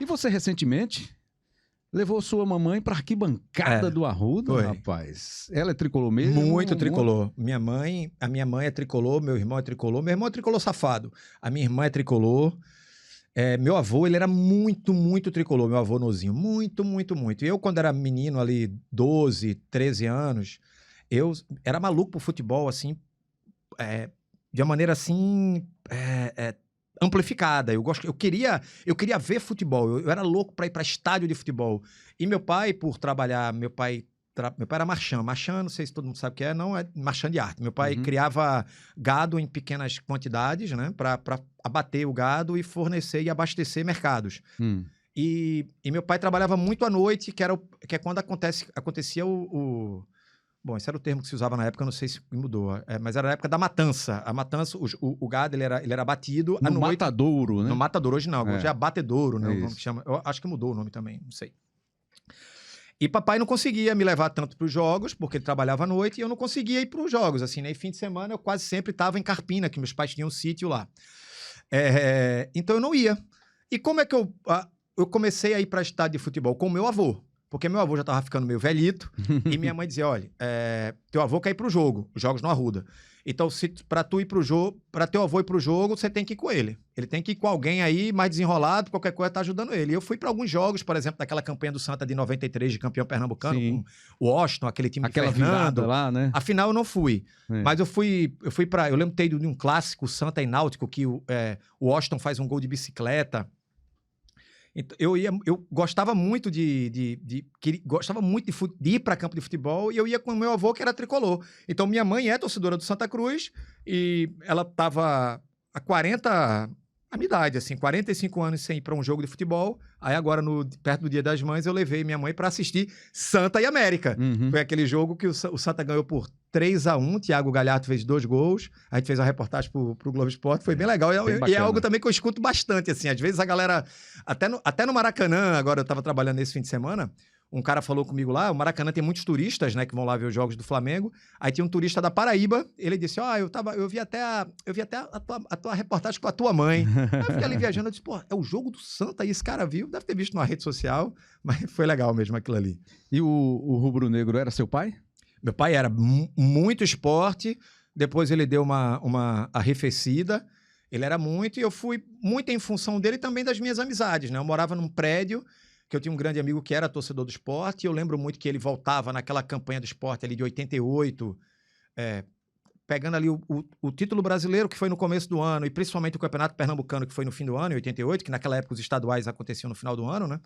você recentemente levou sua mamãe para arquibancada do Arruda, foi. Rapaz. Ela é tricolor mesmo? Muito tricolor. A minha mãe é tricolor, meu irmão é tricolor. Meu irmão é tricolor safado. A minha irmã é tricolor. Meu avô, ele era muito, muito tricolor, meu avô Nozinho. Muito, muito, muito. E eu, quando era menino ali, 12, 13 anos, eu era maluco pro futebol, assim, de uma maneira, assim, amplificada. Eu queria ver futebol. Eu era louco para ir para estádio de futebol. E meu pai, por trabalhar, meu pai era marchand. Marchand, não sei se todo mundo sabe o que é, não é marchand de arte. Meu pai criava gado em pequenas quantidades, né, para abater o gado e fornecer e abastecer mercados. E meu pai trabalhava muito à noite, que é quando acontecia Bom, esse era o termo que se usava na época, eu não sei se mudou, mas era a época da matança. A matança, o gado, ele era abatido à noite. No matadouro, né? No matadouro, hoje não, hoje é abatedouro, né? É o nome que chama. Eu acho que mudou o nome também, não sei. E papai não conseguia me levar tanto para os jogos, porque ele trabalhava à noite, e eu não conseguia ir para os jogos, assim, né? E fim de semana eu quase sempre estava em Carpina, que meus pais tinham um sítio lá. Então eu não ia. E como é que eu comecei a ir para estádio de futebol? Com o meu avô. Porque meu avô já estava ficando meio velhito, e minha mãe dizia, olha, teu avô quer ir pro jogo, os jogos no Arruda. Então, para tu ir pro jogo, para teu avô ir pro jogo, você tem que ir com ele. Ele tem que ir com alguém aí mais desenrolado, qualquer coisa tá ajudando ele. E eu fui para alguns jogos, por exemplo, daquela campanha do Santa de 93, de campeão pernambucano, com o Washington, aquele time aquela de Fernando. virada lá, né? Afinal, eu não fui. Mas eu fui para... Eu lembro de ter ido de um clássico, Santa e Náutico, que o Washington faz um gol de bicicleta. Eu gostava muito de ir para campo de futebol, e eu ia com o meu avô, que era tricolor. Então, minha mãe é torcedora do Santa Cruz, e ela estava a minha idade, assim, 45 anos sem ir para um jogo de futebol. Aí agora, perto do Dia das Mães, eu levei minha mãe para assistir Santa e América. Foi aquele jogo que o Santa ganhou por 3-1, Thiago Galhardo fez 2 gols, a gente fez uma reportagem pro Globo Esporte, foi bem legal. E é algo também que eu escuto bastante, assim, às vezes a galera, até no Maracanã, agora eu estava trabalhando nesse fim de semana, um cara falou comigo lá, o Maracanã tem muitos turistas, né, que vão lá ver os jogos do Flamengo. Aí tinha um turista da Paraíba, ele disse, eu vi até a tua reportagem com a tua mãe. Aí eu fiquei ali viajando, eu disse, pô, é o jogo do Santa, e esse cara viu, deve ter visto numa rede social, mas foi legal mesmo aquilo ali. E o rubro-negro era seu pai? Meu pai era muito esporte, depois ele deu uma arrefecida, ele era muito, e eu fui muito em função dele e também das minhas amizades, né? Eu morava num prédio que eu tinha um grande amigo que era torcedor do esporte, e eu lembro muito que ele voltava naquela campanha do esporte ali de 88, pegando ali o título brasileiro, que foi no começo do ano, e principalmente o Campeonato Pernambucano, que foi no fim do ano, em 88, que naquela época os estaduais aconteciam no final do ano, né?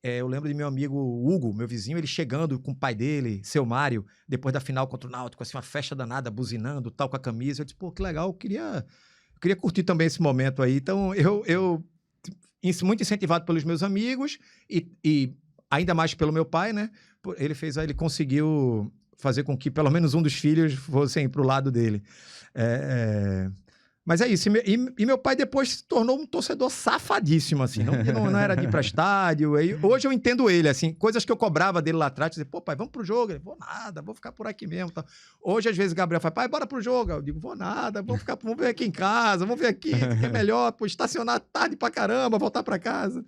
Eu lembro de meu amigo Hugo, meu vizinho, ele chegando com o pai dele, seu Mário, depois da final contra o Náutico, assim, uma festa danada, buzinando, tal, com a camisa. Eu disse, pô, que legal, eu queria curtir também esse momento aí. Então, eu muito incentivado pelos meus amigos e ainda mais pelo meu pai, né? Ele conseguiu fazer com que pelo menos um dos filhos fossem pro lado dele. Mas é isso. E meu pai depois se tornou um torcedor safadíssimo, assim. Não era de ir pra estádio. Hoje eu entendo ele, assim. Coisas que eu cobrava dele lá atrás. Dizer, pô, pai, vamos pro jogo. Ele, vou nada, vou ficar por aqui mesmo. Tá. Hoje, às vezes, o Gabriel fala, pai, bora pro jogo. Eu digo, vou nada, vamos ver aqui em casa. Vamos ver aqui, que é melhor. Pô, estacionar tarde pra caramba, voltar pra casa.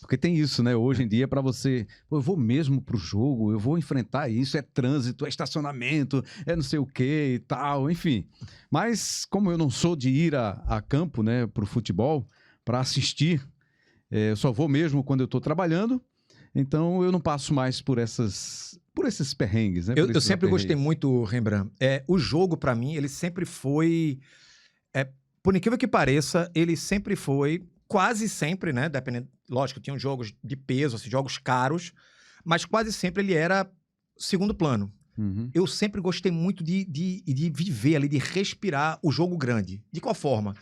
Porque tem isso, né? Hoje em dia, para você... Pô, eu vou mesmo pro jogo, eu vou enfrentar isso, é trânsito, é estacionamento, é não sei o quê e tal, enfim. Mas, como eu não sou de ir a campo, né, pro futebol, para assistir, eu só vou mesmo quando eu tô trabalhando, então eu não passo mais por esses perrengues, né? Eu sempre gostei muito, Rembrandt. O jogo, para mim, ele sempre foi... por incrível que pareça, ele sempre foi... Quase sempre, né? Dependendo, lógico, tinham jogos de peso, assim, jogos caros, mas quase sempre ele era segundo plano. Eu sempre gostei muito de viver ali, de respirar o jogo grande. De qual forma?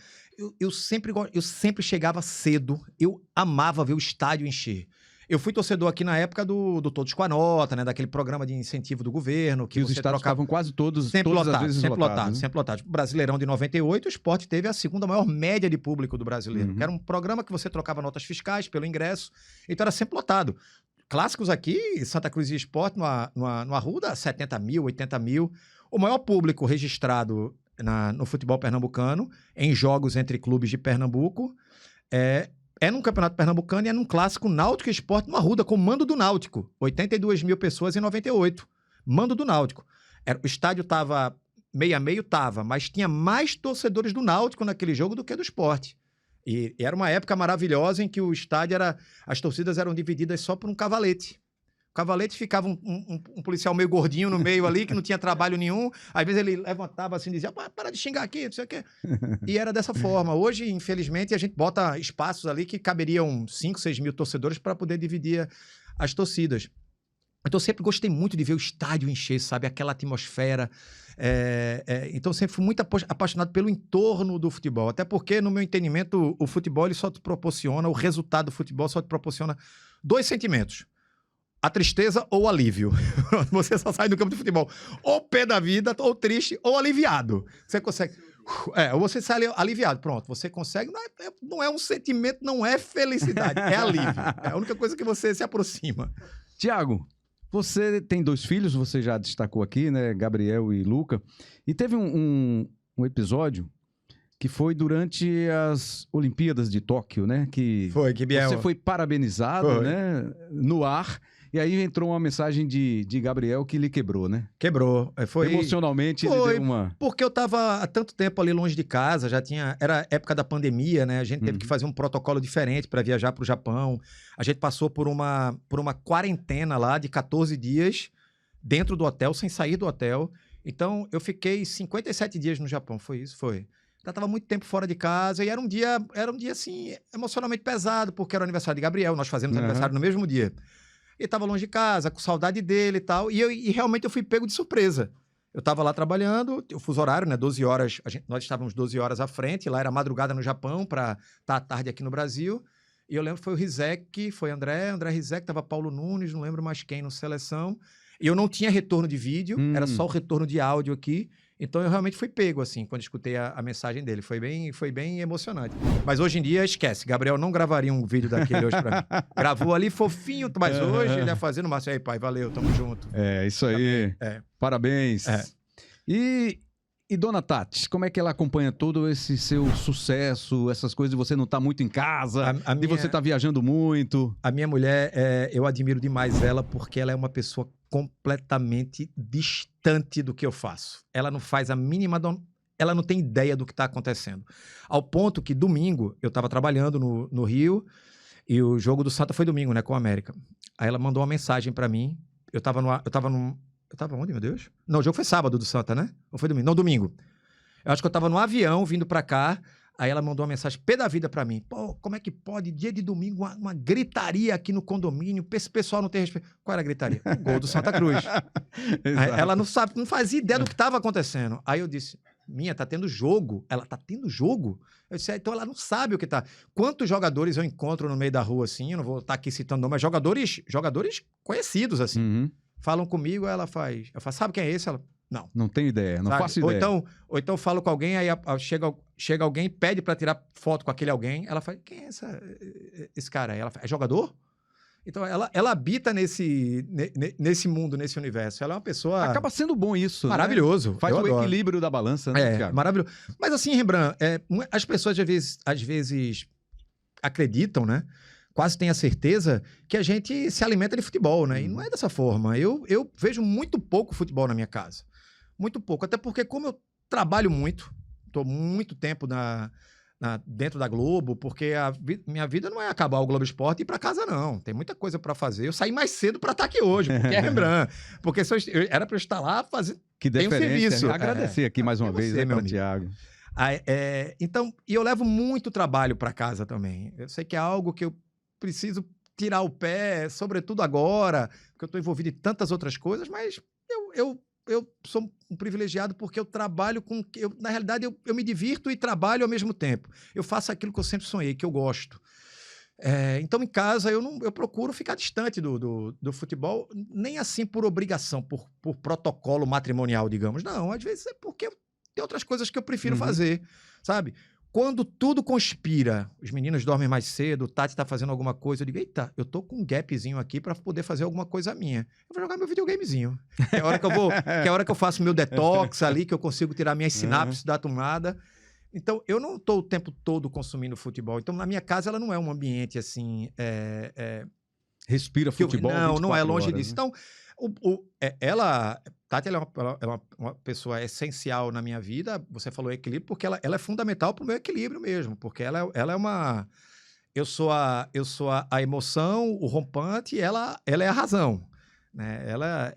Eu sempre chegava cedo, eu amava ver o estádio encher. Eu fui torcedor aqui na época do Todos com a Nota, né? Daquele programa de incentivo do governo. Que os estádios ficavam quase todos, sempre todas lotados, as vezes sempre lotados. Lotado, sempre lotado. Brasileirão de 98, o Sport teve a segunda maior média de público do brasileiro. Que era um programa que você trocava notas fiscais pelo ingresso, então era sempre lotado. Clássicos aqui, Santa Cruz e Sport, no Arruda, 70 mil, 80 mil. O maior público registrado no futebol pernambucano, em jogos entre clubes de Pernambuco, É num campeonato pernambucano e é num clássico Náutico e Sport no Arruda, com o mando do Náutico. 82 mil pessoas em 98. Mando do Náutico. O estádio tava meio a meio, mas tinha mais torcedores do Náutico naquele jogo do que do Sport. E era uma época maravilhosa em que o estádio as torcidas eram divididas só por um cavalete. O cavalete ficava um policial meio gordinho no meio ali, que não tinha trabalho nenhum. Às vezes ele levantava assim e dizia, para de xingar aqui, não sei o quê. E era dessa forma. Hoje, infelizmente, a gente bota espaços ali que caberiam 5, 6 mil torcedores para poder dividir as torcidas. Então, eu sempre gostei muito de ver o estádio encher, sabe? Aquela atmosfera. Então, eu sempre fui muito apaixonado pelo entorno do futebol. Até porque, no meu entendimento, o futebol ele só te proporciona, o resultado do futebol só te proporciona 2 sentimentos. A tristeza ou o alívio. Você só sai do campo de futebol ou pé da vida, ou triste, ou aliviado. Você consegue... ou você sai aliviado. Pronto, você consegue... Não é um sentimento, não é felicidade, é alívio. É a única coisa que você se aproxima. Tiago, você tem 2 filhos, você já destacou aqui, né? Gabriel e Luca. E teve um episódio que foi durante as Olimpíadas de Tóquio, né? Que Biel. Você foi parabenizado, né? No ar. E aí entrou uma mensagem de Gabriel que lhe quebrou, né? Quebrou. Emocionalmente, ele deu uma... Porque eu estava há tanto tempo ali longe de casa, era época da pandemia, né? A gente teve que fazer um protocolo diferente para viajar para o Japão. A gente passou por uma quarentena lá de 14 dias dentro do hotel, sem sair do hotel. Então, eu fiquei 57 dias no Japão, foi isso? Foi. Eu estava muito tempo fora de casa e era um dia assim, emocionalmente pesado, porque era o aniversário de Gabriel, nós fazemos aniversário no mesmo dia. E estava longe de casa, com saudade dele e tal. E realmente eu fui pego de surpresa. Eu estava lá trabalhando, o fuso horário, né? 12 horas. Nós estávamos 12 horas à frente. Lá era madrugada no Japão, para estar à tarde aqui no Brasil. E eu lembro que foi o Rizek, foi André Rizek, estava Paulo Nunes, não lembro mais quem no Seleção. E eu não tinha retorno de vídeo, era só o retorno de áudio aqui. Então eu realmente fui pego, assim, quando escutei a mensagem dele. Foi bem emocionante. Mas hoje em dia, esquece. Gabriel não gravaria um vídeo daquele hoje pra mim. Gravou ali fofinho, mas hoje ele ia fazer no máximo. Aí, pai, valeu, tamo junto. Isso aí. Parabéns. E Dona Tati, como é que ela acompanha todo esse seu sucesso, essas coisas de você não estar muito em casa, de você estar viajando muito? A minha mulher, eu admiro demais ela porque ela é uma pessoa completamente distante do que eu faço. Ela não faz a mínima... Ela não tem ideia do que está acontecendo. Ao ponto que domingo, eu estava trabalhando no Rio e o jogo do Santa foi domingo, né, com o América. Aí ela mandou uma mensagem para mim. Eu tava onde, meu Deus? Não, o jogo foi sábado do Santa, né? Ou foi domingo? Não, domingo. Eu acho que eu tava no avião vindo pra cá. Aí ela mandou uma mensagem pé da vida pra mim. Pô, como é que pode? Dia de domingo, uma gritaria aqui no condomínio. Esse pessoal não tem respeito. Qual era a gritaria? O gol do Santa Cruz. Ela não fazia ideia do que tava acontecendo. Aí eu disse, tá tendo jogo? Ela tá tendo jogo? Eu disse, então ela não sabe o que tá. Quantos jogadores eu encontro no meio da rua assim? Eu não vou estar aqui citando não, mas jogadores conhecidos assim. Falam comigo, eu falo, sabe quem é esse? Ela, não. Não tenho ideia, não faço ideia. Ou então eu falo com alguém, aí chega alguém e pede pra tirar foto com aquele alguém. Ela fala, quem é esse cara aí? Ela fala, é jogador? Então, ela habita nesse mundo, nesse universo. Ela é uma pessoa... Acaba sendo bom isso, maravilhoso. Né? Faz o equilíbrio da balança, né, Thiago? Maravilhoso. Mas assim, Rembrandt, as pessoas às vezes acreditam, né? Quase tenho a certeza que a gente se alimenta de futebol, né? E não é dessa forma. Eu vejo muito pouco futebol na minha casa. Muito pouco. Até porque, como eu trabalho muito, estou muito tempo dentro da Globo, porque minha vida não é acabar o Globo Esporte e ir para casa, não. Tem muita coisa para fazer. Eu saí mais cedo para estar aqui hoje, porque é Rembrandt. Porque era para eu estar lá fazendo um serviço. Agradecer aqui mais uma vez, meu Thiago. Então, e eu levo muito trabalho para casa também. Eu sei que é algo que eu preciso tirar o pé, sobretudo agora, porque eu estou envolvido em tantas outras coisas, mas eu sou um privilegiado porque eu trabalho com... na realidade, eu me divirto e trabalho ao mesmo tempo. Eu faço aquilo que eu sempre sonhei, que eu gosto. Então, em casa, eu procuro ficar distante do futebol, nem assim por obrigação, por protocolo matrimonial, digamos. Não, às vezes é porque tem outras coisas que eu prefiro fazer, sabe? Quando tudo conspira, os meninos dormem mais cedo, o Tati tá fazendo alguma coisa, eu digo, eita, eu tô com um gapzinho aqui para poder fazer alguma coisa minha. Eu vou jogar meu videogamezinho. É a hora que eu faço meu detox ali, que eu consigo tirar minhas sinapses da tomada. Então, eu não estou o tempo todo consumindo futebol. Então, na minha casa, ela não é um ambiente assim. Respira futebol Não, não é 24 longe horas, disso. né? Então, Tati, ela é uma pessoa essencial na minha vida. Você falou equilíbrio, porque ela é fundamental para o meu equilíbrio mesmo. Porque ela é uma. Eu sou a emoção, o rompante, e ela é a razão. Né? Ela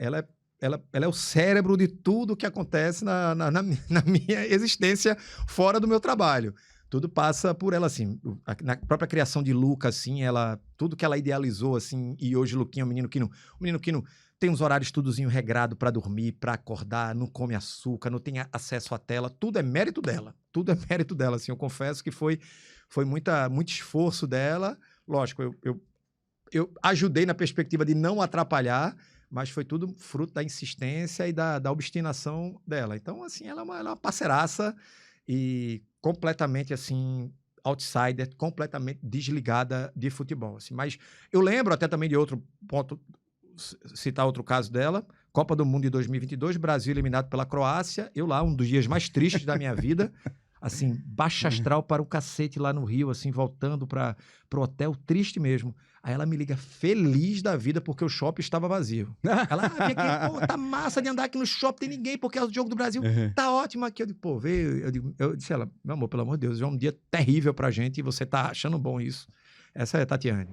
é o cérebro de tudo que acontece na minha existência fora do meu trabalho. Tudo passa por ela, assim. Na própria criação de Luca, assim, tudo que ela idealizou, assim, e hoje Luquinha é um menino que não tem uns horários tudozinho regrado para dormir, para acordar, não come açúcar, não tem acesso à tela, tudo é mérito dela. Tudo é mérito dela, assim. Eu confesso que foi muito esforço dela. Lógico, eu ajudei na perspectiva de não atrapalhar, mas foi tudo fruto da insistência e da obstinação dela. Então, assim, ela é uma parceiraça e completamente, assim, outsider, completamente desligada de futebol. Assim. Mas eu lembro até também de outro ponto, citar outro caso dela, Copa do Mundo de 2022, Brasil eliminado pela Croácia, eu lá, um dos dias mais tristes da minha vida, assim, baixa astral para o cacete lá no Rio, assim, voltando pro hotel, triste mesmo. Aí ela me liga feliz da vida porque o shopping estava vazio. Ela, vem aqui, pô, tá massa de andar aqui no shopping, tem ninguém porque é o jogo do Brasil, tá ótimo aqui. Eu digo, pô, veio, eu disse a ela, meu amor, pelo amor de Deus, é um dia terrível pra gente e você tá achando bom isso. Essa é a Tatiane.